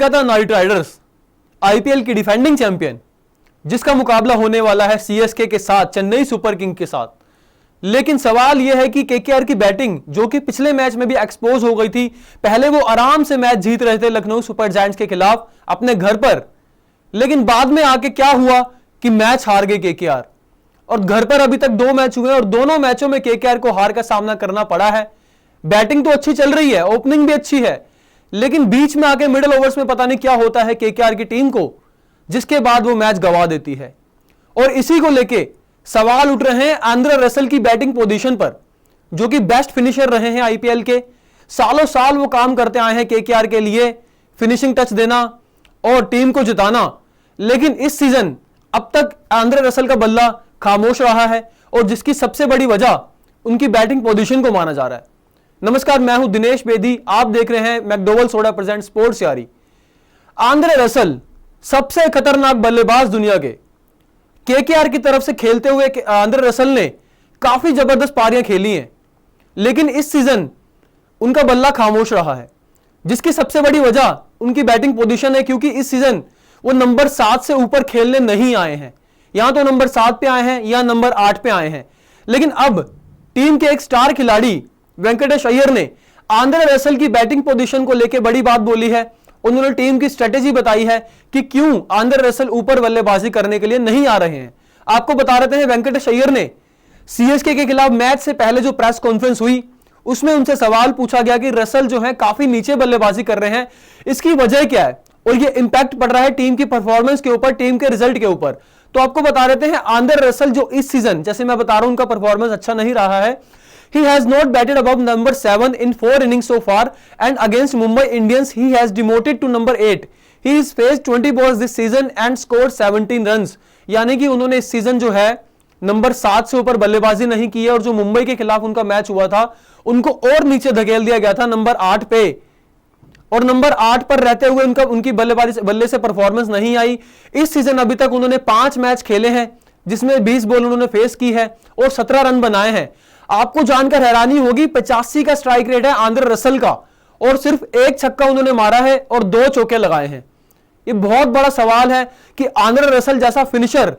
Kolkata night Riders IPL की defending champion, जिसका मुकाबला होने वाला है सीएसके के साथ, चेन्नई सुपर किंग के साथ। लेकिन सवाल यह है कि केकेआर की बैटिंग, जो कि पिछले मैच में भी एक्सपोज हो गई थी, पहले वो आराम से मैच जीत रहे थे लखनऊ सुपर जायंट्स के खिलाफ अपने घर पर, लेकिन बाद में आके क्या हुआ कि मैच हार गए केकेआर। और घर पर अभी तक 2 मैच हुए और दोनों मैचों में केकेआर को हार का सामना करना पड़ा है। बैटिंग तो अच्छी चल रही है, ओपनिंग भी अच्छी है, लेकिन बीच में आके मिडिल ओवर्स में पता नहीं क्या होता है केकेआर की टीम को, जिसके बाद वो मैच गंवा देती है। और इसी को लेके सवाल उठ रहे हैं आंद्रे रसल की बैटिंग पोजीशन पर, जो कि बेस्ट फिनिशर रहे हैं आईपीएल के। सालों साल वो काम करते आए हैं केकेआर के लिए, फिनिशिंग टच देना और टीम को जिताना। लेकिन इस सीजन अब तक आंद्रे रसल का बल्ला खामोश रहा है, और जिसकी सबसे बड़ी वजह उनकी बैटिंग पोजीशन को माना जा रहा है। नमस्कार, मैं हूं दिनेश बेदी, आप देख रहे हैं मैकडोवेल सोडा प्रेजेंट स्पोर्ट्स यारी। आंद्रे रसल सबसे खतरनाक बल्लेबाज दुनिया के, केकेआर की तरफ से खेलते हुए आंद्रे रसल ने काफी जबरदस्त पारियां खेली हैं, लेकिन इस सीजन उनका बल्ला खामोश रहा है, जिसकी सबसे बड़ी वजह उनकी बैटिंग पोजीशन है। क्योंकि इस सीजन वो नंबर 7 से ऊपर खेलने नहीं आए हैं, या तो नंबर 7 पे आए हैं या नंबर 8 पे आए हैं। लेकिन अब टीम के एक स्टार खिलाड़ी वेंकटेश अय्यर ने आंद्रे रसल की बैटिंग पोजीशन को लेकर बड़ी बात बोली है। उन्होंने टीम की स्ट्रेटेजी बताई है कि क्यों आंद्रे रसल ऊपर बल्लेबाजी करने के लिए नहीं आ रहे हैं। आपको बता रहे हैं, वेंकटेश अय्यर ने सीएसके के खिलाफ मैच से पहले जो प्रेस कॉन्फ्रेंस हुई, उसमें उनसे सवाल पूछा गया कि रसल जो है काफी नीचे बल्लेबाजी कर रहे हैं, इसकी वजह क्या है और ये इंपैक्ट पड़ रहा है टीम की परफॉर्मेंस के ऊपर, टीम के रिजल्ट के ऊपर। तो आपको बता रहे हैं, आंद्रे रसल जो इस सीजन, जैसे मैं बता रहा हूं, उनका परफॉर्मेंस अच्छा नहीं रहा है। He has not batted above number 7 in 4 innings so far, and against Mumbai Indians he has demoted to number 8. He has faced 20 balls this season and scored 17 runs. यानी कि उन्होंने इस सीजन जो है नंबर 7 से ऊपर बल्लेबाजी नहीं की है, और जो मुंबई के खिलाफ उनका मैच हुआ था, उनको और नीचे धकेल दिया गया था नंबर 8 पे, और नंबर 8 पर रहते हुए उनकी बल्ले से परफॉर्मेंस नहीं आई। इस सीजन अभी तक उन्होंने 5 मैच खेले हैं, जिसमें 20 बॉल उन्होंने फेस की है और 17 रन बनाए हैं। आपको जानकर हैरानी होगी, 85 का स्ट्राइक रेट है आंद्रे रसल का, और सिर्फ 1 छक्का उन्होंने मारा है और 2 चौके लगाए हैं। ये बहुत बड़ा सवाल है कि आंद्रे रसल जैसा फिनिशर,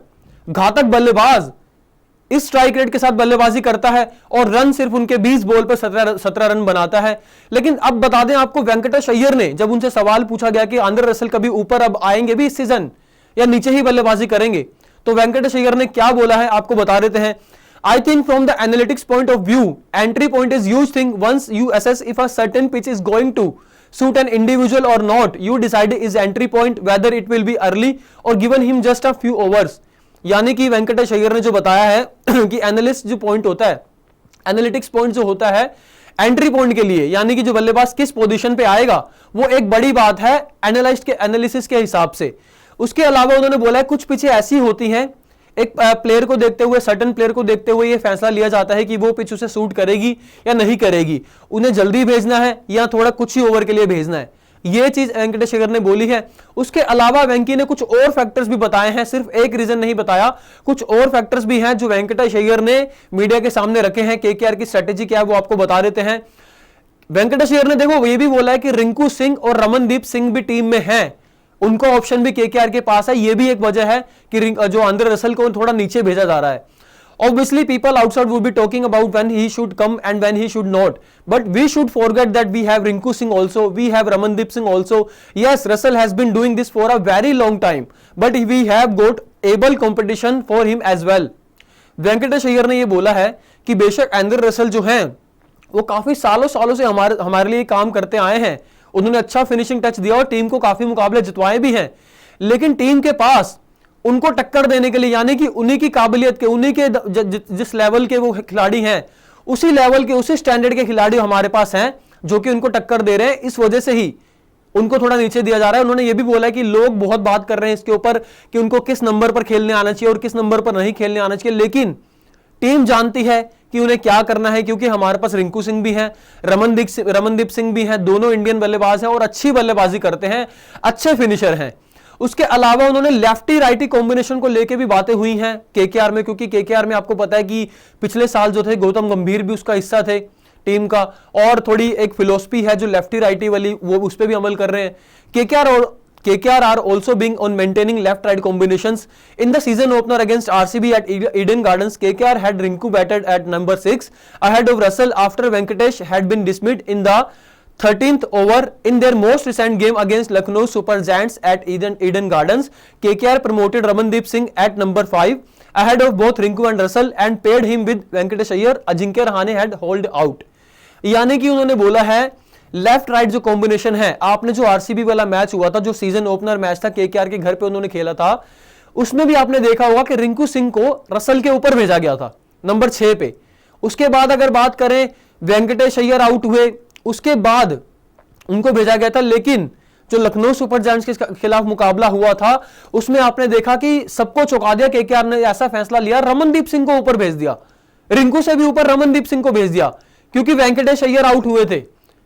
घातक बल्लेबाज, इस स्ट्राइक रेट के साथ बल्लेबाजी करता है और रन सिर्फ उनके 20 बॉल पर 17 रन बनाता है। लेकिन अब बता दें आपको, वेंकटेश अय्यर ने, जब उनसे सवाल पूछा गया कि आंद्रे रसल कभी ऊपर अब आएंगे भी इस सीजन या नीचे ही बल्लेबाजी करेंगे, तो वेंकटेश अय्यर ने क्या बोला है आपको बता देते हैं। I think from the analytics point of view, entry point is huge thing. Once you assess if a certain pitch is going to suit an individual or not, you decide is entry point whether it will be early or given him just a few overs. यानी कि वेंकटेश अय्यर ने जो बताया है कि analyst जो point होता है, एनालिटिक्स पॉइंट जो होता है एंट्री पॉइंट के लिए, यानी कि जो बल्लेबाज किस पोजीशन पे आएगा, वो एक बड़ी बात है एनालिस्ट के एनालिसिस के हिसाब से। उसके अलावा उन्होंने बोला है कुछ पिचें ऐसी होती हैं, एक प्लेयर को देखते हुए, सर्टन प्लेयर को देखते हुए ये फैसला लिया जाता है कि वो पिच उसे सूट करेगी या नहीं करेगी, उन्हें जल्दी भेजना है या थोड़ा कुछ ही ओवर के लिए भेजना है। ये चीज वेंकटेश अय्यर ने बोली है। उसके अलावा वेंकी ने कुछ और फैक्टर्स भी बताए हैं, सिर्फ एक रीजन नहीं बताया, कुछ और फैक्टर्स भी हैं जो वेंकटेश अय्यर ने मीडिया के सामने रखे हैं। केकेआर की स्ट्रेटेजी क्या है वो आपको बता देते हैं। वेंकटेश अय्यर ने देखो ये भी बोला है कि रिंकू सिंह और रमनदीप सिंह भी टीम में हैं, उनको ऑप्शन भी केकेआर के पास है। ये भी एक वजह है कि जो आंद्रे रसल को थोड़ा नीचे भेजा जा रहा है। Obviously, people outside would be talking about when he should come and when he should not. But we should forget that we have Rinku Singh also, we have Ramandeep Singh also. Yes, Russell has been doing this for a very long time, but we have got able competition for him as well. Venkatesh Iyer ने ये बोला है कि बेशक Andre Russell जो हैं वो काफी सालों से हमारे लिए काम करते आए हैं, उन्होंने अच्छा फिनिशिंग टच दिया और टीम को काफी मुकाबले जितवाए भी हैं, लेकिन टीम के पास उनको टक्कर देने के लिए, यानी कि उन्हीं की काबिलियत के, उन्हीं के जिस लेवल के वो खिलाड़ी हैं, उसी लेवल के, उसी स्टैंडर्ड के खिलाड़ी हमारे पास हैं जो कि उनको टक्कर दे रहे हैं। इस वजह से ही उनको थोड़ा नीचे दिया जा रहा है। उन्होंने ये भी बोला है कि लोग बहुत बात कर रहे हैं इसके ऊपर कि उनको किस नंबर पर खेलने आना चाहिए और किस नंबर पर नहीं खेलने आना चाहिए, लेकिन टीम जानती है कि उन्हें क्या करना है, क्योंकि हमारे पास रिंकू सिंह भी हैं, रमनदीप सिंह भी हैं, दोनों इंडियन बल्लेबाज हैं और अच्छी बल्लेबाजी करते हैं, अच्छे फिनिशर हैं। उसके अलावा उन्होंने लेफ्टी राइटी कॉम्बिनेशन को लेके भी बातें हुई हैं केकेआर में, क्योंकि केकेआर में आपको पता है कि पिछले साल जो थे गौतम गंभीर भी उसका हिस्सा थे, टीम का, और थोड़ी एक फिलोसफी है जो लेफ्टी राइटी वाली, वो उस पर भी अमल कर रहे हैं। KKR are also being on maintaining left-right combinations. In the season opener against RCB at Eden Gardens, KKR had Rinku batted at number 6 ahead of Russell after Venkatesh had been dismissed in the 13th over. In their most recent game against Lucknow Super Giants at Eden Gardens, KKR promoted Ramandeep Singh at number 5 ahead of both Rinku and Russell and paired him with Venkatesh Iyer. Ajinkya Rahane had hauled out. यानी कि उन्होंने बोला है left right जो combination है, आपने जो RCB वाला मैच हुआ था, जो सीजन ओपनर मैच था, केकेआर के घर पे उन्होंने खेला था, उसमें भी आपने देखा होगा कि रिंकू सिंह को रसल के ऊपर भेजा गया था नंबर 6 पे। उसके बाद अगर बात करें, वेंकटेश अय्यर आउट हुए, उसके बाद उनको भेजा गया था, लेकिन जो लखनऊ सुपर जायंट्स के खिलाफ मुकाबला हुआ था उसमें आपने देखा कि सबको चौंका दिया। केकेआर ने ऐसा फैसला लिया, रमनदीप सिंह को ऊपर भेज दिया, रिंकू से भी ऊपर रमनदीप सिंह को भेज दिया, क्योंकि वेंकटेश अय्यर आउट हुए थे।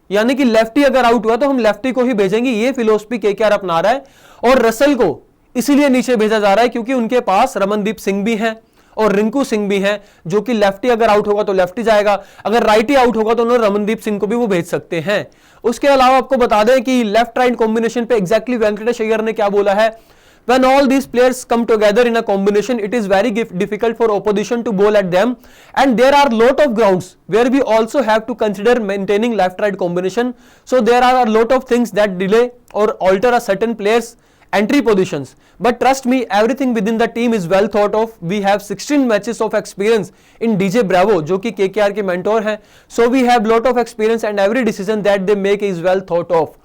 यानी कि लेफ्टी अगर आउट हुआ तो हम लेफ्टी को ही भेजेंगे, ये फिलोसफी केकेआर अपना रहा है। और रसल को इसीलिए नीचे भेजा जा रहा है क्योंकि उनके पास रमनदीप सिंह भी हैं और रिंकू सिंह भी हैं, जो कि लेफ्टी अगर आउट होगा तो लेफ्टी जाएगा, अगर राइटी आउट होगा तो उन्होंने रमनदीप सिंह को भी वो भेज सकते हैं। उसके अलावा आपको बता दें कि लेफ्ट राइट कॉम्बिनेशन पे एग्जैक्टली वेंकटेश अय्यर ने क्या बोला है, When all these players come together in a combination, it is very difficult for opposition to bowl at them, and there are lot of grounds where we also have to consider maintaining left-right combination. So there are a lot of things that delay or alter a certain players' entry positions. But trust me, everything within the team is well thought of. We have 16 matches of experience in DJ Bravo, जो कि KKR के mentor हैं. So we have lot of experience and every decision that they make is well thought of.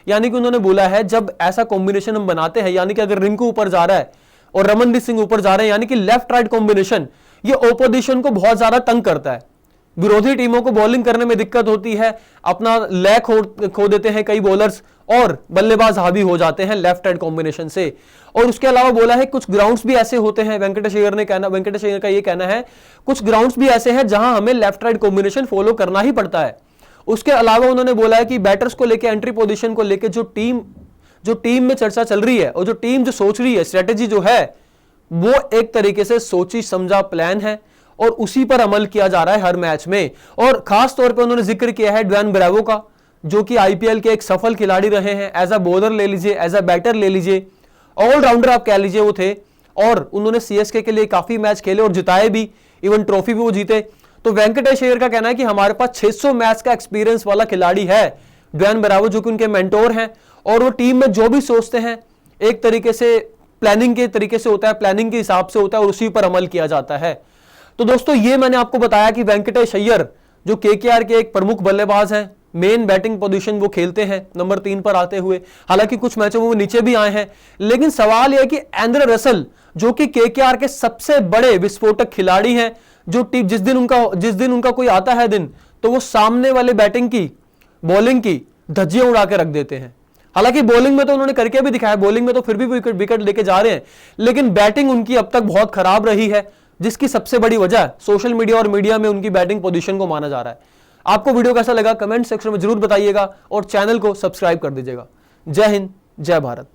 यानी कि उन्होंने बोला है जब ऐसा कॉम्बिनेशन हम बनाते हैं, यानी कि अगर रिंकू ऊपर जा रहा है और रमनदीप सिंह ऊपर जा रहे हैं, यानी कि लेफ्ट राइट कॉम्बिनेशन, ये ओपोजिशन को बहुत ज्यादा तंग करता है। विरोधी टीमों को बॉलिंग करने में दिक्कत होती है, अपना लय खो देते हैं कई बॉलर्स और बल्लेबाज हावी हो जाते हैं लेफ्ट राइट कॉम्बिनेशन से। और उसके अलावा बोला है कुछ ग्राउंड्स भी ऐसे होते हैं, वेंकटेश अय्यर का ये कहना है, कुछ ग्राउंड्स भी ऐसे हैं जहां हमें लेफ्ट राइट कॉम्बिनेशन फॉलो करना ही पड़ता है। उसके अलावा उन्होंने बोला है कि बैटर्स को लेकर, एंट्री पोजीशन को लेकर जो टीम में चर्चा चल रही है और जो टीम जो सोच रही है, स्ट्रेटेजी जो है, वो एक तरीके से सोची समझा प्लान है और उसी पर अमल किया जा रहा है हर मैच में। और खास तौर पे उन्होंने जिक्र किया है ड्वेन ब्रेवो का, जो कि आईपीएल के एक सफल खिलाड़ी रहे हैं, एज अ बॉलर ले लीजिए, एज अ बैटर ले लीजिए, ऑलराउंडर आप कह लीजिए वो थे, और उन्होंने सीएसके के लिए काफी मैच खेले और जिताए भी, इवन ट्रॉफी भी वो जीते। तो वेंकटेश अय्यर का कहना है कि हमारे पास 600 मैच का एक्सपीरियंस वाला खिलाड़ी है ड्वेन ब्रेवो, जो कि उनके मेंटोर हैं, और वो टीम में जो भी सोचते हैं एक तरीके से प्लानिंग के तरीके से होता है, प्लानिंग के हिसाब से होता है और उसी पर अमल किया जाता है। तो दोस्तों ये मैंने आपको बताया कि वेंकटेश अय्यर जो केकेआर के एक प्रमुख बल्लेबाज हैं, मेन बैटिंग पोजीशन वो खेलते हैं नंबर 3 पर आते हुए, हालांकि कुछ मैचों में वो नीचे भी आए हैं, लेकिन सवाल यह है कि एंड्रे रसल जो कि केकेआर के सबसे बड़े विस्फोटक खिलाड़ी हैं, जो टीम जिस दिन उनका कोई आता है दिन, तो वो सामने वाले बैटिंग की, बॉलिंग की धज्जियां उड़ा के रख देते हैं। हालांकि बॉलिंग में तो उन्होंने करके भी दिखाया, बॉलिंग में तो फिर भी विकेट लेके जा रहे हैं, लेकिन बैटिंग उनकी अब तक बहुत खराब रही है, जिसकी सबसे बड़ी वजह सोशल मीडिया और मीडिया में उनकी बैटिंग पोजीशन को माना जा रहा है। आपको वीडियो कैसा लगा कमेंट सेक्शन में जरूर बताइएगा और चैनल को सब्सक्राइब कर दीजिएगा। जय हिंद, जय भारत।